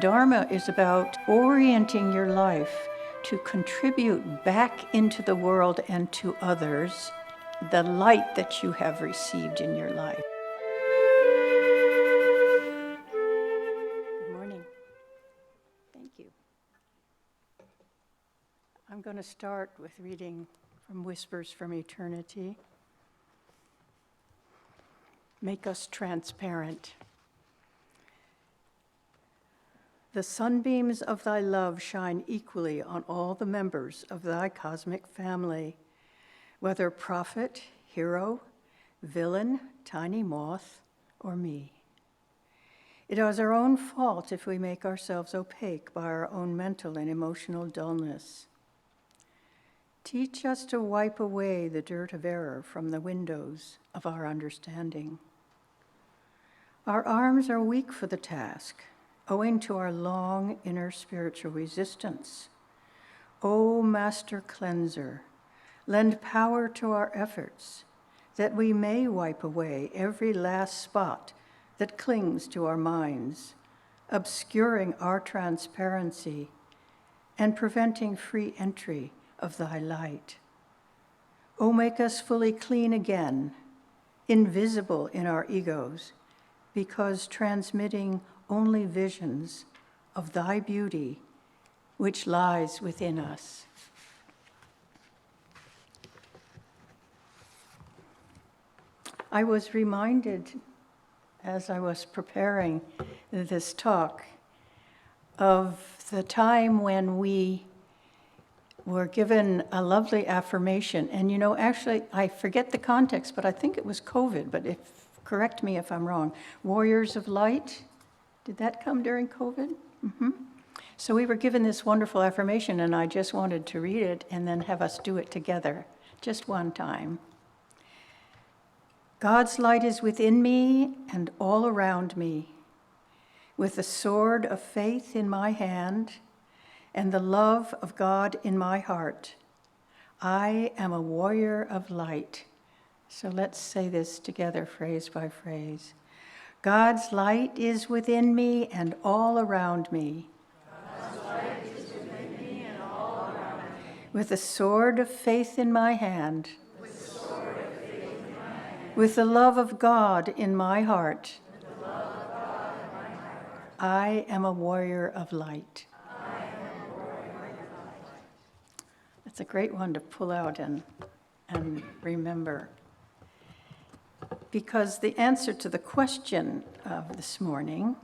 Dharma is about orienting your life to contribute back into the world and to others the light that you have received in your life. Good morning. Thank you. I'm going to start with reading from Whispers from Eternity. Make us transparent. The sunbeams of thy love shine equally on all the members of thy cosmic family, whether prophet, hero, villain, tiny moth, or me. It is our own fault if we make ourselves opaque by our own mental and emotional dullness. Teach us to wipe away the dirt of error from the windows of our understanding. Our arms are weak for the task, owing to our long inner spiritual resistance. O Master Cleanser, lend power to our efforts, that we may wipe away every last spot that clings to our minds, obscuring our transparency and preventing free entry of thy light. O make us fully clean again, invisible in our egos, because transmitting only visions of thy beauty, which lies within us. I was reminded, as I was preparing this talk, of the time when we were given a lovely affirmation. And actually, I forget the context, but I think it was COVID, but correct me if I'm wrong. Warriors of Light. Did that come during COVID? Mm-hmm. So we were given this wonderful affirmation, and I just wanted to read it and then have us do it together, just one time. God's light is within me and all around me. With the sword of faith in my hand and the love of God in my heart, I am a warrior of light. So let's say this together, phrase by phrase. God's light is within me and all around me. God's light is within me and all around me. With the sword of faith in my hand. With the sword of faith in my hand. With the love of God in my heart. With the love of God in my heart. I am a warrior of light. I am a warrior of light. That's a great one to pull out and remember. Because the answer to the question of this morning,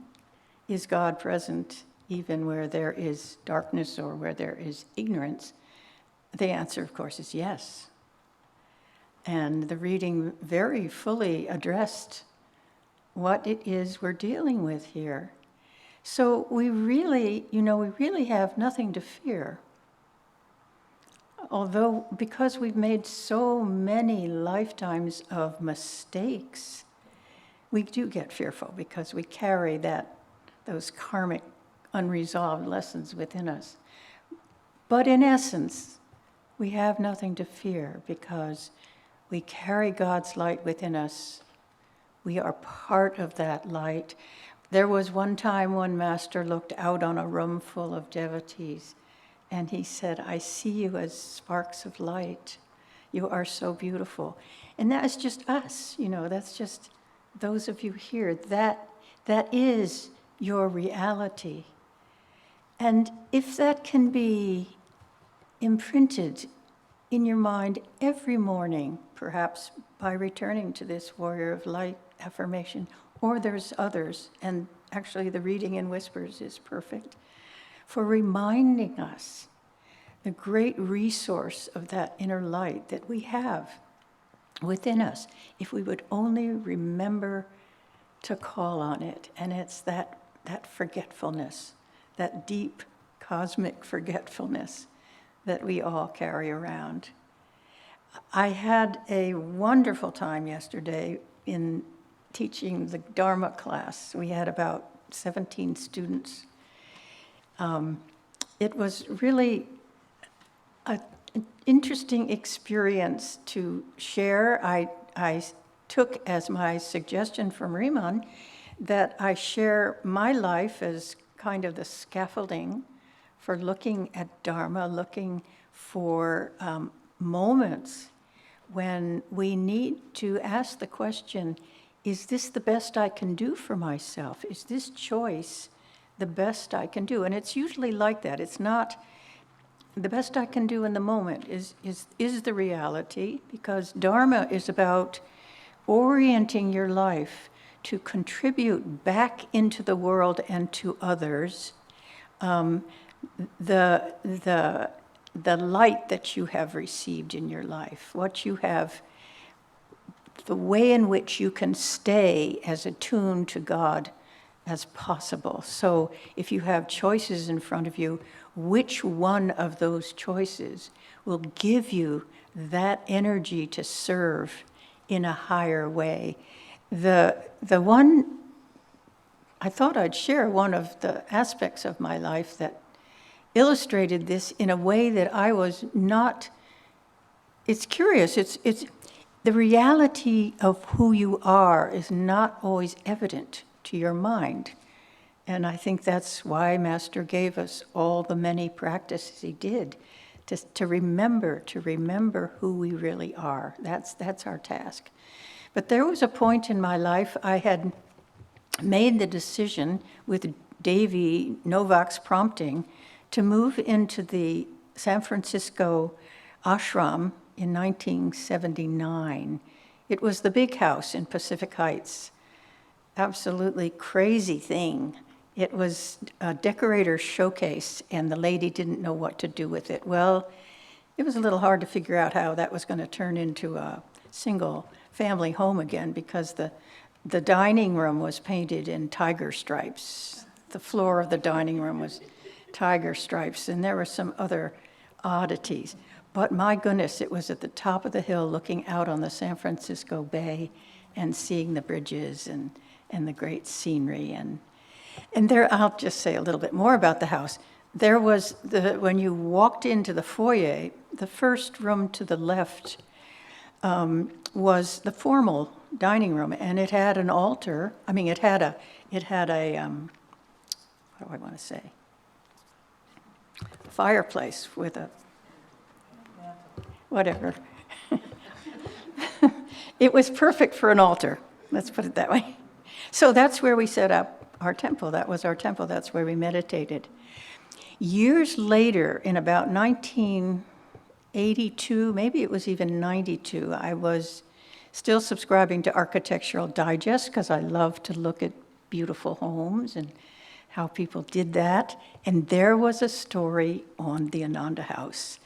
is God present even where there is darkness or where there is ignorance? The answer, of course, is yes. And the reading very fully addressed what it is we're dealing with here. So we really have nothing to fear. Although, because we've made so many lifetimes of mistakes, we do get fearful because we carry those karmic, unresolved lessons within us. But in essence, we have nothing to fear because we carry God's light within us. We are part of that light. There was one time one master looked out on a room full of devotees, and he said, I see you as sparks of light. You are so beautiful. And that is just us, that's just those of you here. That is your reality. And if that can be imprinted in your mind every morning, perhaps by returning to this Warrior of Light affirmation, or there's others, and actually the reading in Whispers is perfect, for reminding us the great resource of that inner light that we have within us, if we would only remember to call on it. And it's that forgetfulness, that deep cosmic forgetfulness that we all carry around. I had a wonderful time yesterday in teaching the Dharma class. We had about 17 students. It was really an interesting experience to share. I took as my suggestion from Riemann that I share my life as kind of the scaffolding for looking at Dharma, looking for moments when we need to ask the question, is this the best I can do for myself? Is this choice the best I can do? And it's usually like that. It's not the best I can do in the moment is the reality, because Dharma is about orienting your life to contribute back into the world and to others the light that you have received in your life, what you have, the way in which you can stay as attuned to God as possible. So if you have choices in front of you, which one of those choices will give you that energy to serve in a higher way? The one, I thought I'd share one of the aspects of my life that illustrated this in a way that I was not, it's curious, it's the reality of who you are is not always evident to your mind. And I think that's why Master gave us all the many practices he did, to remember who we really are. That's our task. But there was a point in my life I had made the decision, with Davy Novak's prompting, to move into the San Francisco ashram in 1979. It was the big house in Pacific Heights. Absolutely crazy thing. It was a decorator's showcase, and the lady didn't know what to do with it. Well, it was a little hard to figure out how that was going to turn into a single family home again, because the dining room was painted in tiger stripes. The floor of the dining room was tiger stripes, and there were some other oddities. But my goodness, it was at the top of the hill looking out on the San Francisco Bay and seeing the bridges and the great scenery. And there, I'll just say a little bit more about the house. There was, when you walked into the foyer, the first room to the left was the formal dining room, and it had an altar. I mean, it had a what do I want to say? Fireplace with a, whatever. It was perfect for an altar, let's put it that way. So that's where we set up our temple. That was our temple. That's where we meditated. Years later, in about 1982, maybe it was even 92, I was still subscribing to Architectural Digest because I love to look at beautiful homes and how people did that. And there was a story on the Ananda House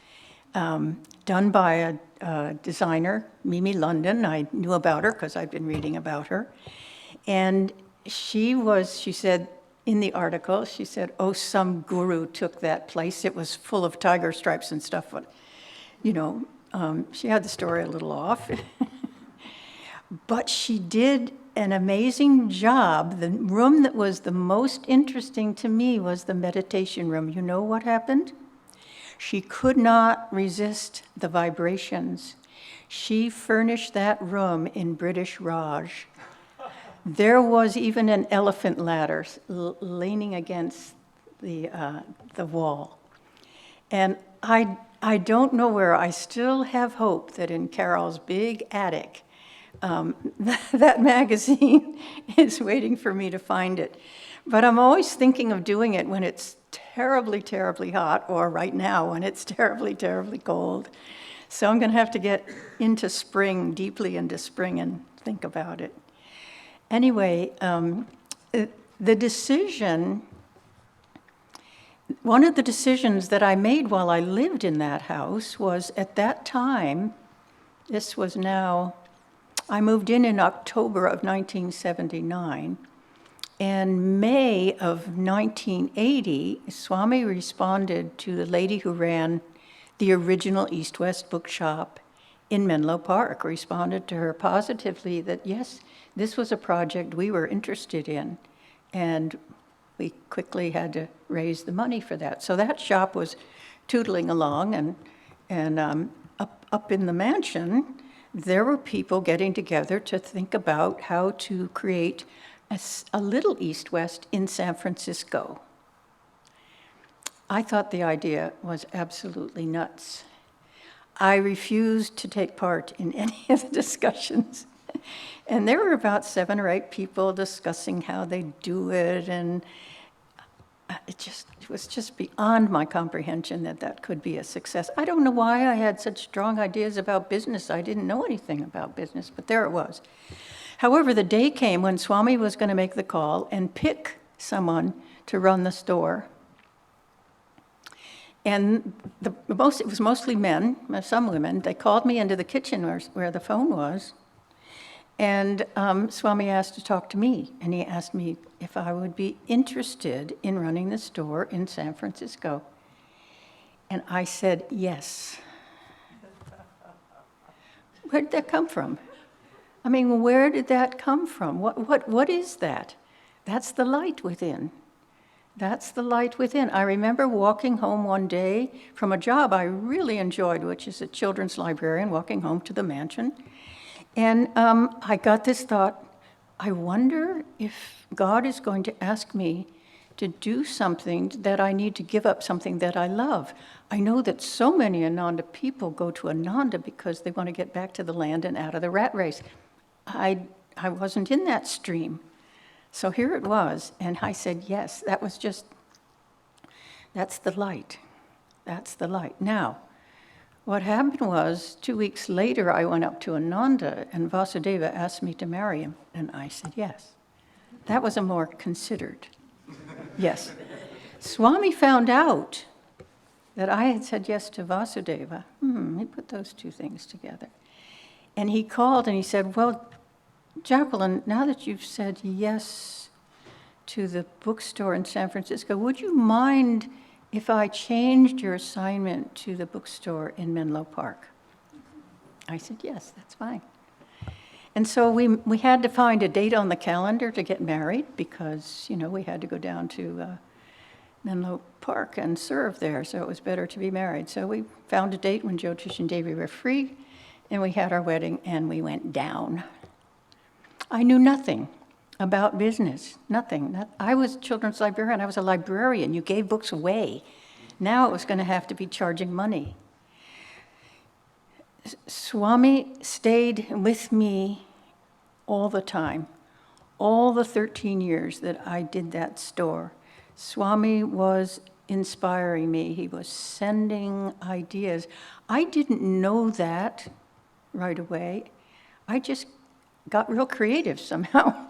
done by a designer, Mimi London. I knew about her because I've been reading about her. And she said in the article, she said, oh, some guru took that place. It was full of tiger stripes and stuff. But, she had the story a little off. But she did an amazing job. The room that was the most interesting to me was the meditation room. You know what happened? She could not resist the vibrations. She furnished that room in British Raj. There was even an elephant ladder leaning against the wall. And I don't know where. I still have hope that in Carol's big attic, that magazine is waiting for me to find it. But I'm always thinking of doing it when it's terribly, terribly hot, or right now when it's terribly, terribly cold. So I'm going to have to get into spring, deeply into spring, and think about it. Anyway, the decision, one of the decisions that I made while I lived in that house was, at that time, this was now, I moved in October of 1979, and May of 1980, Swami responded to the lady who ran the original East-West bookshop in Menlo Park, responded to her positively that, yes, this was a project we were interested in, and we quickly had to raise the money for that. So that shop was tootling along, and up in the mansion, there were people getting together to think about how to create a little East-West in San Francisco. I thought the idea was absolutely nuts. I refused to take part in any of the discussions. And there were about 7 or 8 people discussing how they do it, and it was just beyond my comprehension that that could be a success. I don't know why I had such strong ideas about business. I didn't know anything about business, but there it was. However, the day came when Swami was going to make the call and pick someone to run the store. And it was mostly men, some women. They called me into the kitchen where the phone was. And Swami asked to talk to me, and he asked me if I would be interested in running the store in San Francisco. And I said, yes. Where did that come from? I mean, where did that come from? What is that? That's the light within. That's the light within. I remember walking home one day from a job I really enjoyed, which is a children's librarian, walking home to the mansion. And I got this thought, I wonder if God is going to ask me to do something that I need to give up something that I love. I know that so many Ananda people go to Ananda because they want to get back to the land and out of the rat race. I wasn't in that stream. So here it was, and I said, yes, that's the light. That's the light. Now, what happened was, 2 weeks later, I went up to Ananda, and Vasudeva asked me to marry him, and I said yes. That was a more considered yes. Swami found out that I had said yes to Vasudeva. He put those two things together. And he called and he said, well, Jacqueline, now that you've said yes to the bookstore in San Francisco, would you mind if I changed your assignment to the bookstore in Menlo Park? I said, yes, that's fine. And so we had to find a date on the calendar to get married because, we had to go down to Menlo Park and serve there, so it was better to be married. So we found a date when Jyotish and Devi were free, and we had our wedding, and we went down. I knew nothing about business, nothing. I was a children's librarian. I was a librarian. You gave books away. Now it was going to have to be charging money. Swami stayed with me all the time, all the 13 years that I did that store. Swami was inspiring me. He was sending ideas. I didn't know that right away. I just got real creative somehow.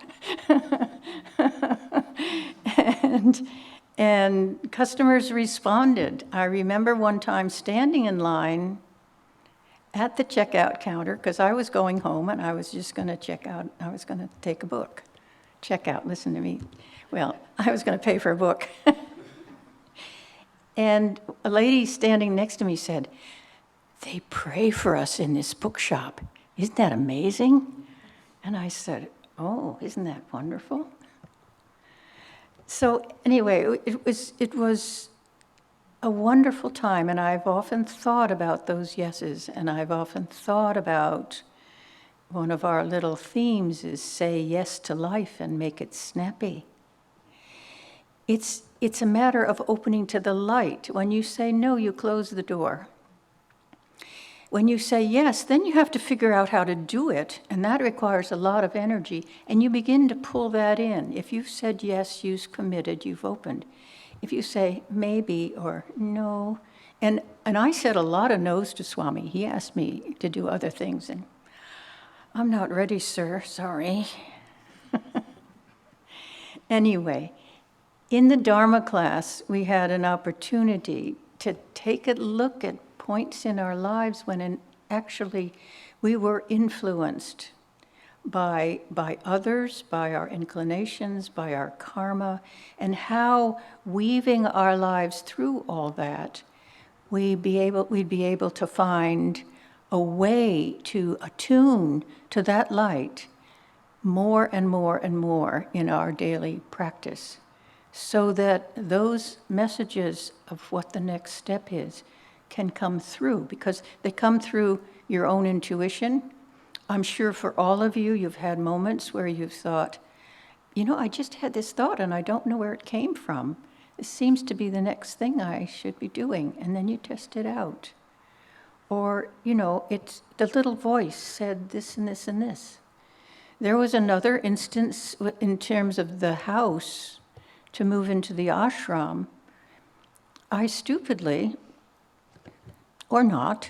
and customers responded. I remember one time standing in line at the checkout counter because I was going home and I was just going to check out. I was going to take a book. Check out, listen to me. Well, I was going to pay for a book. And a lady standing next to me said, they pray for us in this bookshop. Isn't that amazing? And I said, oh, isn't that wonderful? So anyway, it was a wonderful time, and I've often thought about those yeses, and I've often thought about one of our little themes is say yes to life and make it snappy. It's a matter of opening to the light. When you say no, you close the door. When you say yes, then you have to figure out how to do it, and that requires a lot of energy, and you begin to pull that in. If you've said yes, you've committed, you've opened. If you say maybe or no, and I said a lot of no's to Swami. He asked me to do other things, and I'm not ready, sir, sorry. Anyway, in the Dharma class, we had an opportunity to take a look at points in our lives when actually we were influenced by others, by our inclinations, by our karma, and how weaving our lives through all that, we'd be able to find a way to attune to that light more and more and more in our daily practice, so that those messages of what the next step is can come through, because they come through your own intuition. I'm sure for all of you, you've had moments where you've thought, I just had this thought and I don't know where it came from. this seems to be the next thing I should be doing, and then you test it out. Or, it's the little voice said this and this and this. There was another instance in terms of the house to move into the ashram. I stupidly, or not,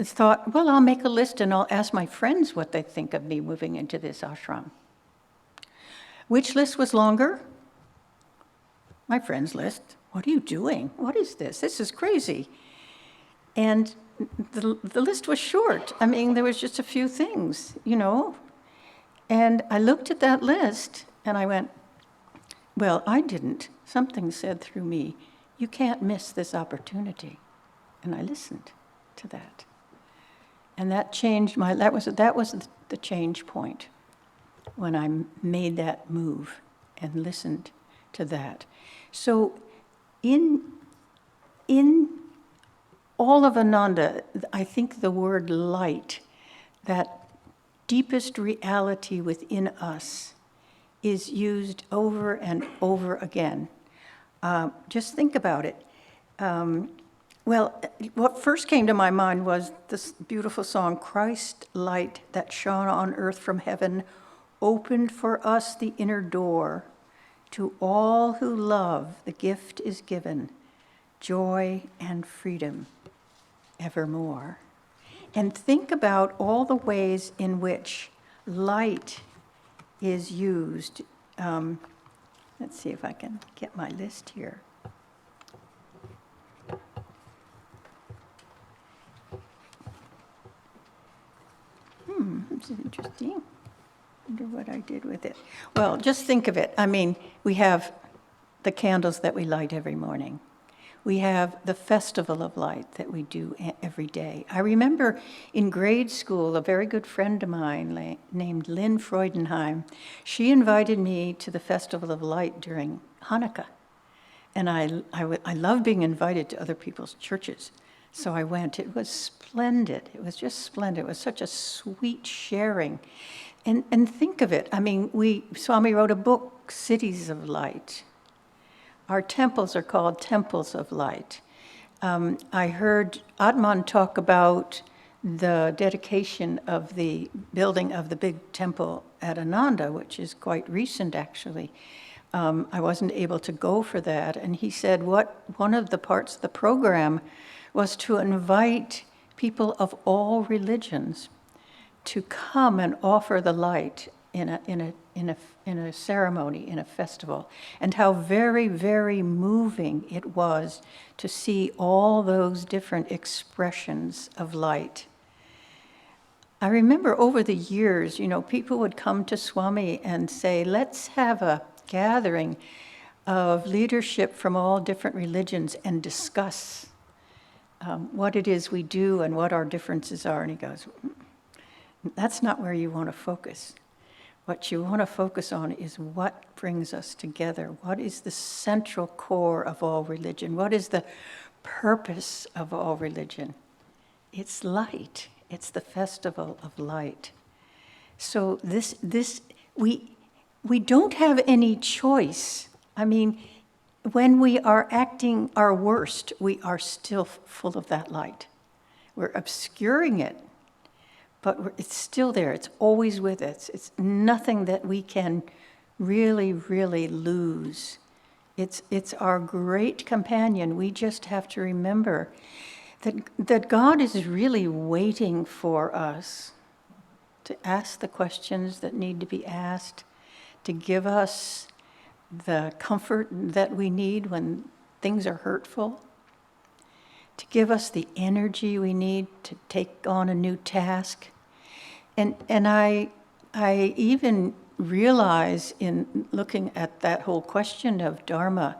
thought, well, I'll make a list and I'll ask my friends what they think of me moving into this ashram. Which list was longer? My friends' list. What are you doing? What is this? This is crazy. And the list was short. I mean, there was just a few things, And I looked at that list and I went, well, I didn't. Something said through me, you can't miss this opportunity. And I listened to that. And that changed that was the change point when I made that move and listened to that. So in all of Ananda, I think the word light, that deepest reality within us, is used over and over again. Just think about it. Well, what first came to my mind was this beautiful song, Christ light that shone on earth from heaven, opened for us the inner door. To all who love, the gift is given, joy and freedom evermore. And think about all the ways in which light is used. Let's see if I can get my list here. This is interesting. Wonder what I did with it. Well, just think of it. I mean, we have the candles that we light every morning. We have the festival of light that we do every day. I remember in grade school, a very good friend of mine named Lynn Freudenheim, she invited me to the festival of light during Hanukkah. And I love being invited to other people's churches. So I went. It was splendid. It was just splendid. It was such a sweet sharing. And think of it. I mean, Swami wrote a book, Cities of Light. Our temples are called temples of light. I heard Atman talk about the dedication of the building of the big temple at Ananda, which is quite recent, actually. I wasn't able to go for that. And he said one of the parts of the program was to invite people of all religions to come and offer the light in a ceremony, in a festival, and how very, very moving it was to see all those different expressions of light. I remember over the years, people would come to Swami and say, let's have a gathering of leadership from all different religions and discuss what it is we do and what our differences are. And he goes, that's not where you want to focus. What you want to focus on is what brings us together. What is the central core of all religion? What is the purpose of all religion? It's light. It's the festival of light. So we don't have any choice. I mean, when we are acting our worst, we are still full of that light. We're obscuring it, but it's still there. It's always with us. It's nothing that we can really, really lose. It's our great companion. We just have to remember that God is really waiting for us to ask the questions that need to be asked, to give us the comfort that we need when things are hurtful, to give us the energy we need to take on a new task. And I even realize in looking at that whole question of Dharma,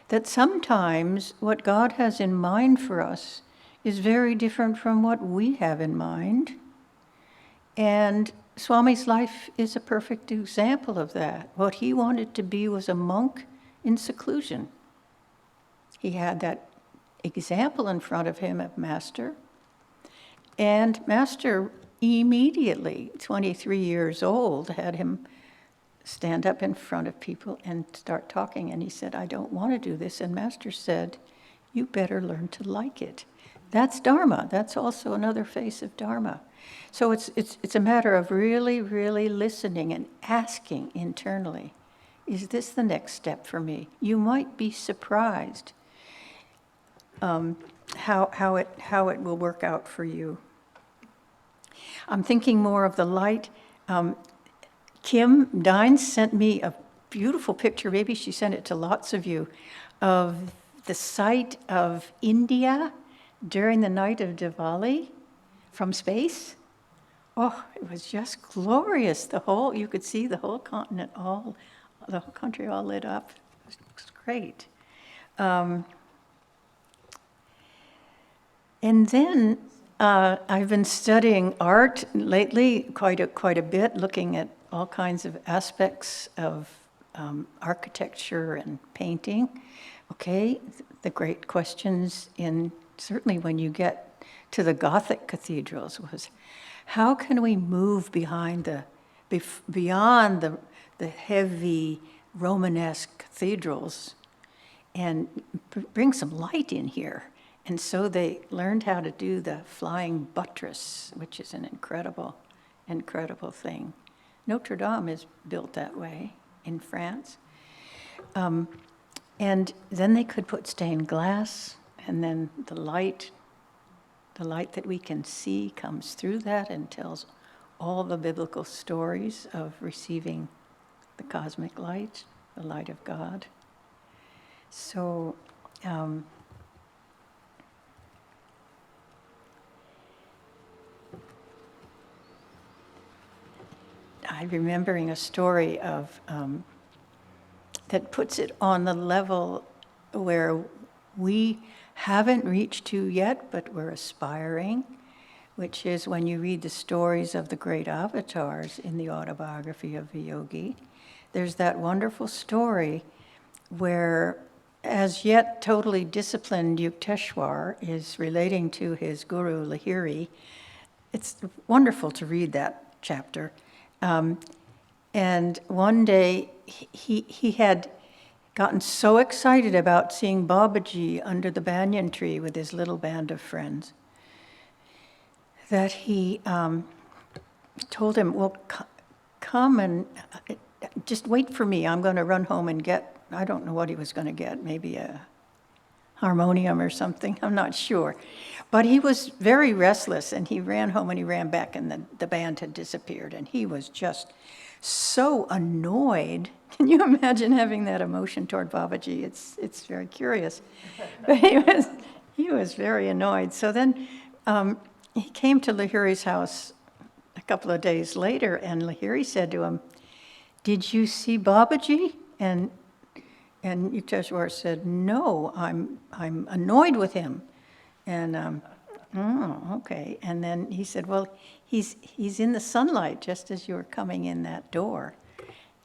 that sometimes what God has in mind for us is very different from what we have in mind. And Swami's life is a perfect example of that. What he wanted to be was a monk in seclusion. He had that example in front of him of Master. And Master immediately, 23 years old, had him stand up in front of people and start talking. And he said, I don't want to do this. And Master said, you better learn to like it. That's Dharma. That's also another face of Dharma. So it's a matter of really, really listening and asking internally, is this the next step for me? You might be surprised how it will work out for you. I'm thinking more of the light. Kim Dines sent me a beautiful picture, maybe she sent it to lots of you, of the sight of India during the night of Diwali from space. Oh, it was just glorious. You could see the whole continent, the whole country all lit up. It was great. And then I've been studying art lately quite a bit, looking at all kinds of aspects of architecture and painting. Okay, the great questions certainly when you get to the Gothic cathedrals was, how can we move beyond the heavy Romanesque cathedrals and bring some light in here? And so they learned how to do the flying buttress, which is an incredible, incredible thing. Notre Dame is built that way in France. And then they could put stained glass, and then the light that we can see comes through that and tells all the biblical stories of receiving the cosmic light, the light of God. So, I'm remembering a story of that puts it on the level where we haven't reached to yet, but we're aspiring, which is when you read the stories of the great avatars in the autobiography of a yogi. There's that wonderful story where as yet totally disciplined Yukteswar is relating to his guru Lahiri. It's wonderful to read that chapter. And one day he had gotten so excited about seeing Babaji under the banyan tree with his little band of friends that he told him, well, come and just wait for me. I'm going to run home and get, I don't know what he was going to get, maybe a harmonium or something, I'm not sure. But he was very restless, and he ran home and he ran back, and the band had disappeared, and he was just so annoyed. Can you imagine having that emotion toward Babaji? It's very curious. But he was very annoyed. So then he came to Lahiri's house a couple of days later, and Lahiri said to him, "Did you see Babaji?" And Yukteswar said, "No, I'm annoyed with him." And oh, okay. And then he said, "Well, he's in the sunlight just as you were coming in that door."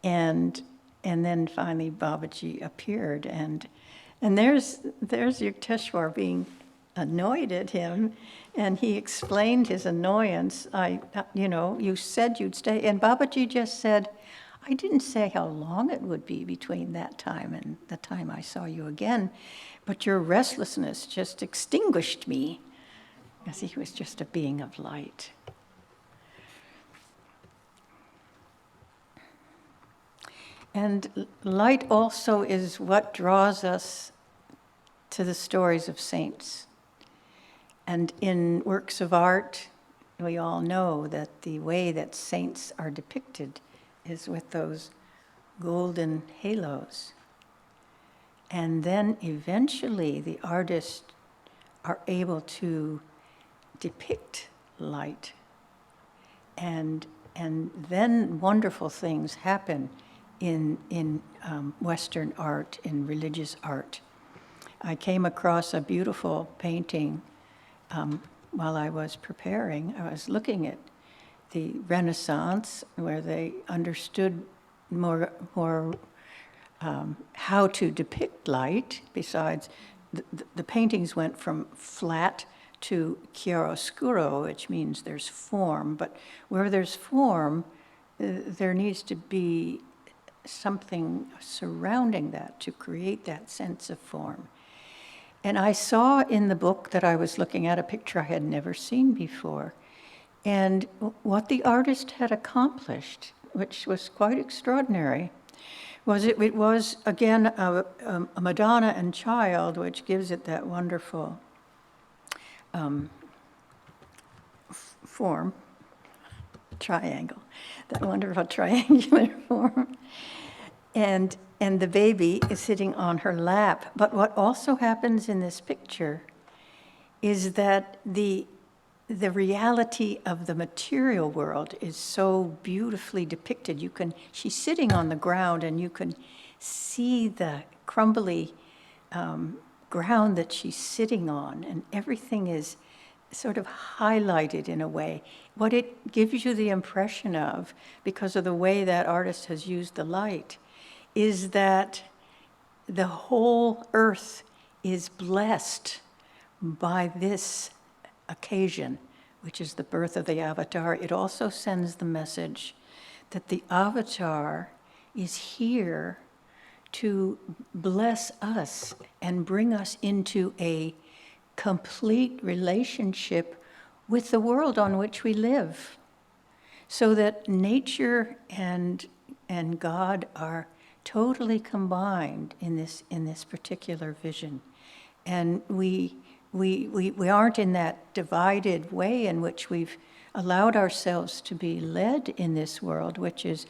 And then finally Babaji appeared, and there's Yukteswar being annoyed at him, and he explained his annoyance. You said you'd stay, and Babaji just said, "I didn't say how long it would be between that time and the time I saw you again, but your restlessness just extinguished me," because he was just a being of light. And light also is what draws us to the stories of saints. And in works of art, we all know that the way that saints are depicted is with those golden halos. And then eventually the artists are able to depict light. And then wonderful things happen in Western art, in religious art. I came across a beautiful painting while I was preparing. I was looking at the Renaissance, where they understood more how to depict light. Besides, the paintings went from flat to chiaroscuro, which means there's form. But where there's form, there needs to be something surrounding that to create that sense of form. And I saw in the book that I was looking at a picture I had never seen before. And what the artist had accomplished, which was quite extraordinary, was it was, again, a Madonna and Child, which gives it that wonderful form, triangle, that wonderful triangular form. And the baby is sitting on her lap. But what also happens in this picture is that the reality of the material world is so beautifully depicted. She's sitting on the ground, and you can see the crumbly ground that she's sitting on, and everything is sort of highlighted in a way. What it gives you the impression of, because of the way that artist has used the light, is that the whole earth is blessed by this occasion, which is the birth of the avatar. It also sends the message that the avatar is here to bless us and bring us into a complete relationship with the world on which we live, so that nature and God are totally combined in this particular vision. And we aren't in that divided way in which we've allowed ourselves to be led in this world, which is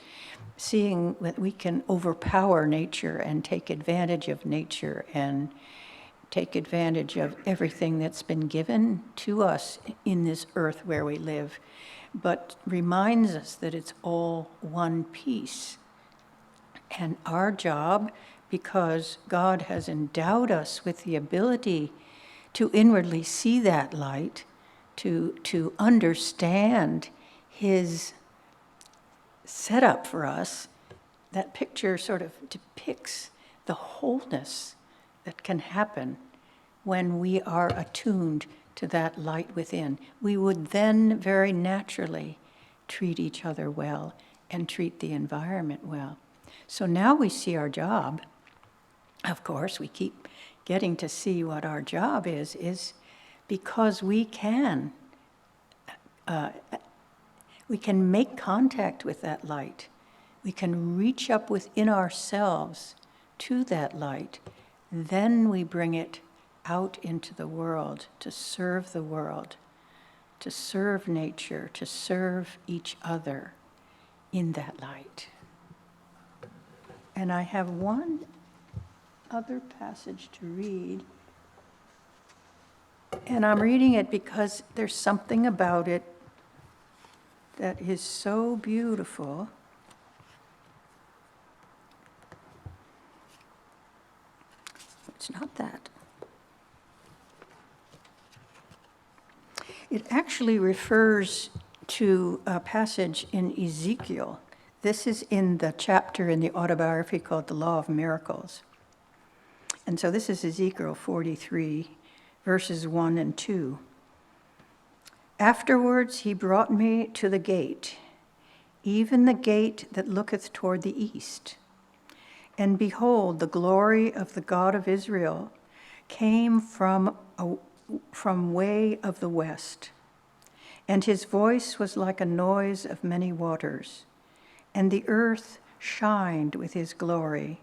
seeing that we can overpower nature and take advantage of nature and take advantage of everything that's been given to us in this earth where we live, but reminds us that it's all one piece. And our job, because God has endowed us with the ability to inwardly see that light, to understand his setup for us, that picture sort of depicts the wholeness that can happen when we are attuned to that light within. We would then very naturally treat each other well and treat the environment well. So now we see our job. Of course, we keep getting to see what our job is because we can make contact with that light. We can reach up within ourselves to that light. Then we bring it out into the world, to serve nature, to serve each other in that light. And I have one other passage to read. And I'm reading it because there's something about it that is so beautiful. It's not that. It actually refers to a passage in Ezekiel. This is in the chapter in the autobiography called The Law of Miracles. And so this is Ezekiel 43, verses 1 and 2. Afterwards he brought me to the gate, even the gate that looketh toward the east. And behold, the glory of the God of Israel came from way of the west. And his voice was like a noise of many waters, and the earth shined with his glory.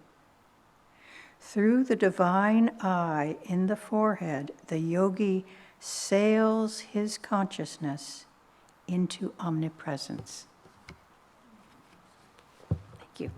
Through the divine eye in the forehead, the yogi sails his consciousness into omnipresence. Thank you.